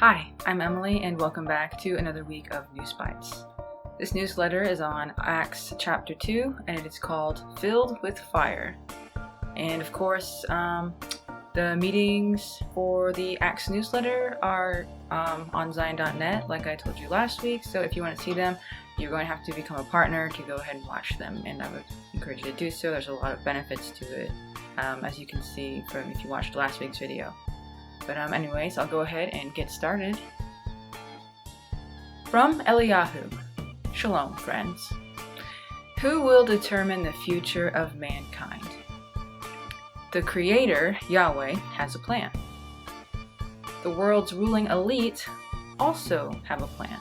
Hi, I'm Emily, and welcome back to another week of Bytes. This newsletter is on Acts chapter 2, and it is called Filled with Fire. And of course, the meetings for the Acts newsletter are on Zion.net, like I told you last week. So if you want to see them, you're going to have to become a partner to go ahead and watch them, and I would encourage you to do so. There's a lot of benefits to it, as you can see from if you watched last week's video. But anyways, I'll go ahead and get started. From Eliyahu. Shalom, friends. Who will determine the future of mankind? The Creator, Yahweh, has a plan. The world's ruling elite also have a plan.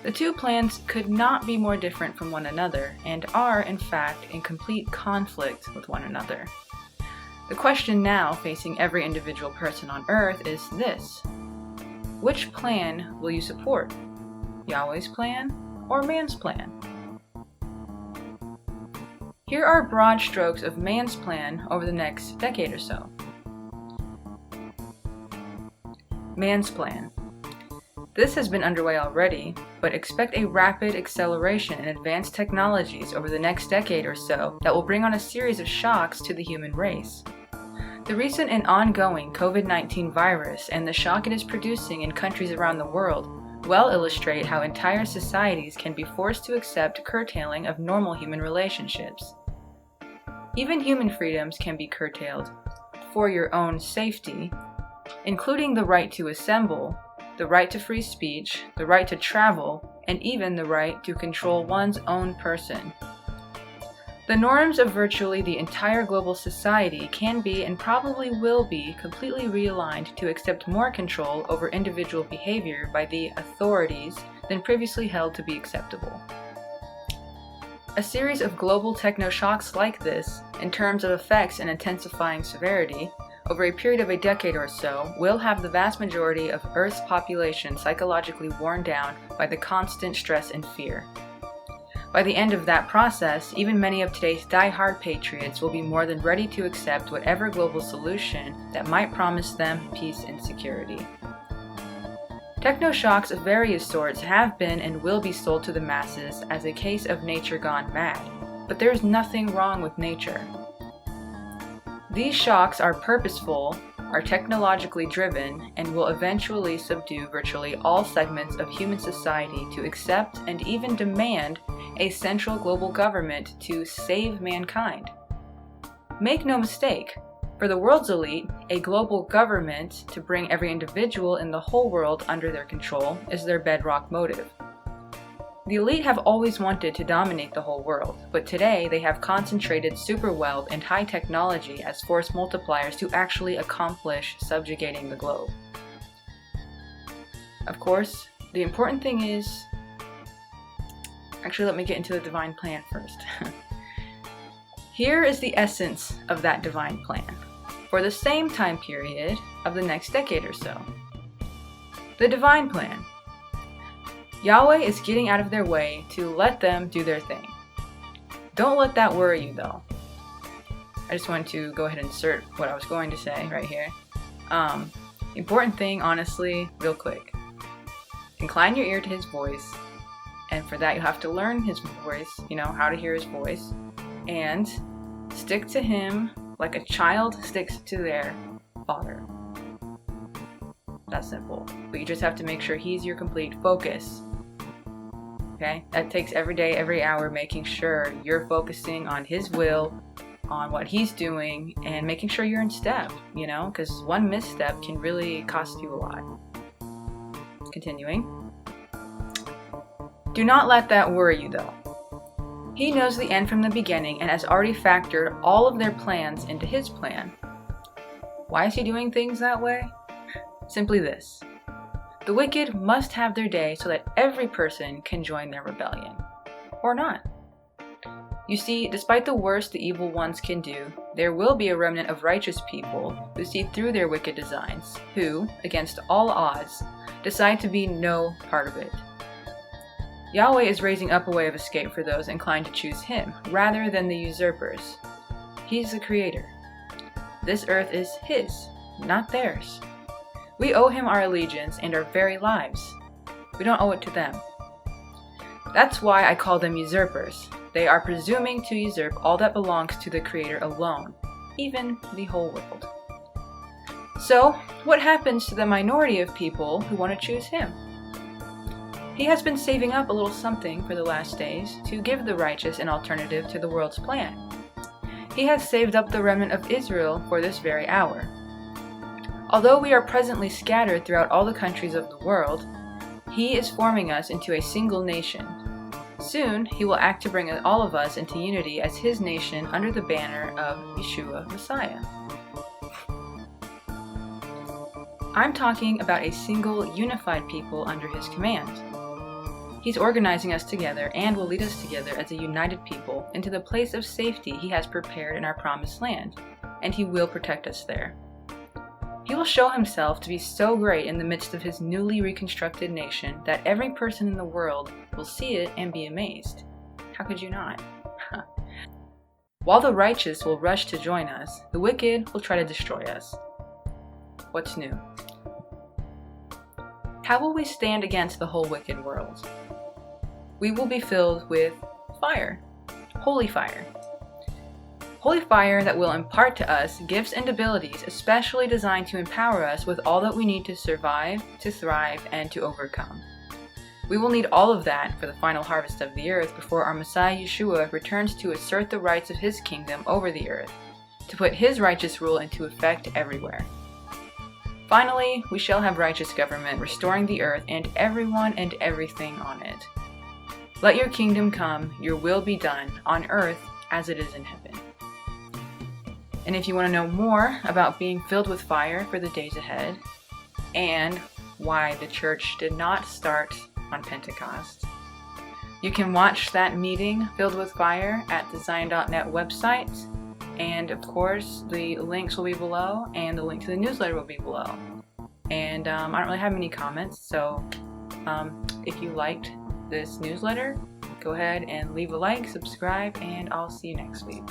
The two plans could not be more different from one another and are, in fact, in complete conflict with one another. The question now facing every individual person on earth is this: which plan will you support? Yahweh's plan or man's plan? Here are broad strokes of man's plan over the next decade or so. Man's plan. This has been underway already, but expect a rapid acceleration in advanced technologies over the next decade or so that will bring on a series of shocks to the human race. The recent and ongoing COVID-19 virus and the shock it is producing in countries around the world well illustrate how entire societies can be forced to accept curtailing of normal human relationships. Even human freedoms can be curtailed for your own safety, including the right to assemble, the right to free speech, the right to travel, and even the right to control one's own person. The norms of virtually the entire global society can be and probably will be completely realigned to accept more control over individual behavior by the authorities than previously held to be acceptable. A series of global techno-shocks like this, in terms of effects and intensifying severity, over a period of a decade or so, will have the vast majority of Earth's population psychologically worn down by the constant stress and fear. By the end of that process, even many of today's die-hard patriots will be more than ready to accept whatever global solution that might promise them peace and security. Techno-shocks of various sorts have been and will be sold to the masses as a case of nature gone mad, but there is nothing wrong with nature. These shocks are purposeful, are technologically driven, and will eventually subdue virtually all segments of human society to accept and even demand a central global government to save mankind. Make no mistake, for the world's elite, a global government to bring every individual in the whole world under their control is their bedrock motive. The elite have always wanted to dominate the whole world, but today they have concentrated super wealth and high technology as force multipliers to actually accomplish subjugating the globe. Of course, the important thing is... Actually, let me get into the divine plan first. Here is the essence of that divine plan, for the same time period of the next decade or so. The divine plan. Yahweh is getting out of their way to let them do their thing. Don't let that worry you, though. I just wanted to go ahead and insert what I was going to say right here. Important thing, honestly, real quick. Incline your ear to his voice, and for that you have to learn his voice, how to hear his voice, and stick to him like a child sticks to their father. That's simple. But you just have to make sure he's your complete focus. Okay? That takes every day, every hour, making sure you're focusing on his will, on what he's doing, and making sure you're in step, because one misstep can really cost you a lot. Continuing. Do not let that worry you, though. He knows the end from the beginning and has already factored all of their plans into his plan. Why is he doing things that way? Simply this. The wicked must have their day so that every person can join their rebellion. Or not. You see, despite the worst the evil ones can do, there will be a remnant of righteous people who see through their wicked designs, who, against all odds, decide to be no part of it. Yahweh is raising up a way of escape for those inclined to choose him, rather than the usurpers. He's the creator. This earth is his, not theirs. We owe him our allegiance and our very lives. We don't owe it to them. That's why I call them usurpers. They are presuming to usurp all that belongs to the Creator alone, even the whole world. So, what happens to the minority of people who want to choose him? He has been saving up a little something for the last days to give the righteous an alternative to the world's plan. He has saved up the remnant of Israel for this very hour. Although we are presently scattered throughout all the countries of the world, he is forming us into a single nation. Soon, he will act to bring all of us into unity as his nation under the banner of Yeshua Messiah. I'm talking about a single, unified people under his command. He's organizing us together and will lead us together as a united people into the place of safety he has prepared in our promised land, and he will protect us there. He will show himself to be so great in the midst of his newly reconstructed nation that every person in the world will see it and be amazed. How could you not? While the righteous will rush to join us, the wicked will try to destroy us. What's new? How will we stand against the whole wicked world? We will be filled with fire, holy fire. Holy fire that will impart to us gifts and abilities especially designed to empower us with all that we need to survive, to thrive, and to overcome. We will need all of that for the final harvest of the earth before our Messiah Yeshua returns to assert the rights of his kingdom over the earth, to put his righteous rule into effect everywhere. Finally, we shall have righteous government restoring the earth and everyone and everything on it. Let your kingdom come, your will be done, on earth as it is in heaven. And if you want to know more about being filled with fire for the days ahead, and why the church did not start on Pentecost, you can watch that meeting filled with fire at the Zion.net website. And of course, the links will be below, and the link to the newsletter will be below. And I don't really have many comments, so if you liked this newsletter, go ahead and leave a like, subscribe, and I'll see you next week.